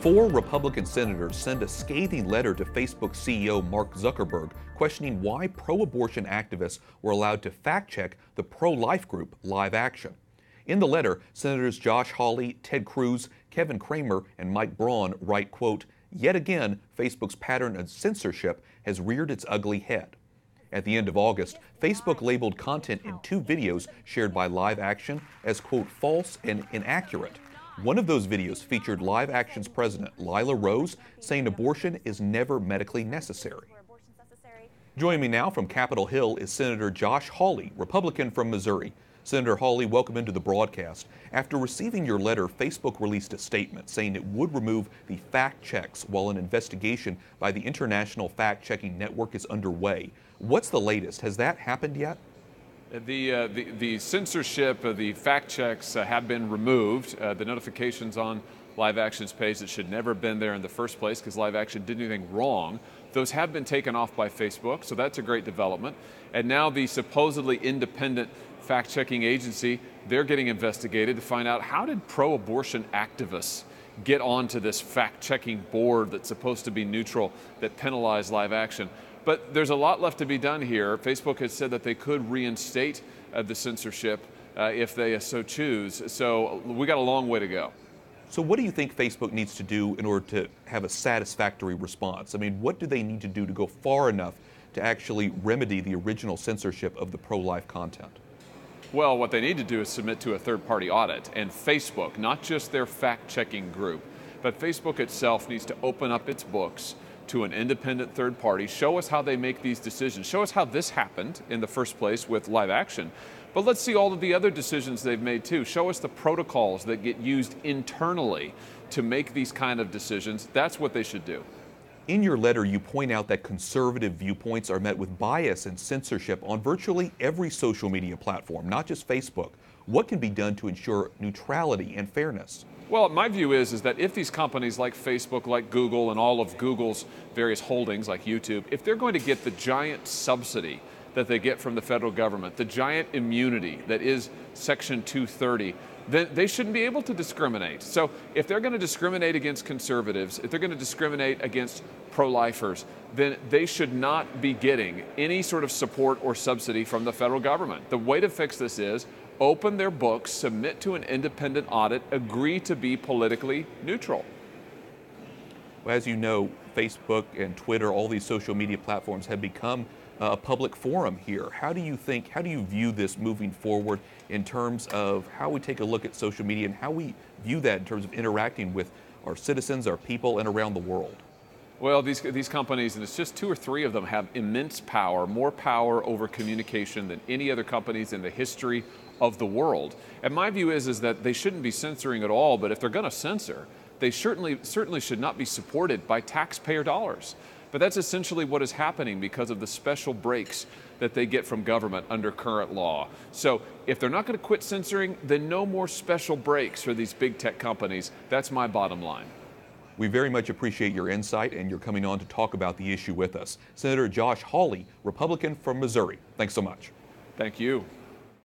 4 Republican senators sent a scathing letter to Facebook CEO Mark Zuckerberg questioning why pro-abortion activists were allowed to fact-check the pro-life group Live Action. In the letter, Senators Josh Hawley, Ted Cruz, Kevin Cramer, and Mike Braun write, quote, "Yet again, Facebook's pattern of censorship has reared its ugly head." At the end of August, Facebook labeled content in 2 videos shared by Live Action as, quote, false and inaccurate. One of those videos featured Live Action's president, Lila Rose, saying abortion is never medically necessary. Joining me now from Capitol Hill is Senator Josh Hawley, Republican from Missouri. Senator Hawley, welcome into the broadcast. After receiving your letter, Facebook released a statement saying it would remove the fact checks while an investigation by the International Fact-Checking Network is underway. What's the latest? Has that happened yet? The censorship, the fact checks have been removed. The notifications on Live Action's page that should never have been there in the first place because Live Action didn't do anything wrong, those have been taken off by Facebook, so that's a great development. And now the supposedly independent fact-checking agency, they're getting investigated to find out how did pro-abortion activists get onto this fact-checking board that's supposed to be neutral that penalized Live Action. But there's a lot left to be done here. Facebook has said that they could reinstate the censorship if they so choose. So we got a long way to go. So what do you think Facebook needs to do in order to have a satisfactory response? I mean, what do they need to do to go far enough to actually remedy the original censorship of the pro-life content? Well, what they need to do is submit to a third-party audit. And Facebook, not just their fact-checking group, but Facebook itself needs to open up its books to an independent third party, show us how they make these decisions, show us how this happened in the first place with Live Action. But let's see all of the other decisions they've made too. Show us the protocols that get used internally to make these kind of decisions. That's what they should do. In your letter, you point out that conservative viewpoints are met with bias and censorship on virtually every social media platform, not just Facebook. What can be done to ensure neutrality and fairness? Well, my view is that if these companies like Facebook, like Google, and all of Google's various holdings like YouTube, if they're going to get the giant subsidy that they get from the federal government, the giant immunity that is Section 230, then they shouldn't be able to discriminate. So if they're going to discriminate against conservatives, if they're going to discriminate against pro-lifers, then they should not be getting any sort of support or subsidy from the federal government. The way to fix this is open their books, submit to an independent audit, agree to be politically neutral. Well, as you know, Facebook and Twitter, all these social media platforms have become a public forum here. How do you view this moving forward in terms of how we take a look at social media and how we view that in terms of interacting with our citizens, our people, and around the world? Well, these companies, and it's just 2 or 3 of them, have immense power, more power over communication than any other companies in the history of the world. And my view is that they shouldn't be censoring at all, but if they're going to censor, they certainly should not be supported by taxpayer dollars. But that's essentially what is happening because of the special breaks that they get from government under current law. So if they're not going to quit censoring, then no more special breaks for these big tech companies. That's my bottom line. We very much appreciate your insight and your coming on to talk about the issue with us. Senator Josh Hawley, Republican from Missouri. Thanks so much. Thank you.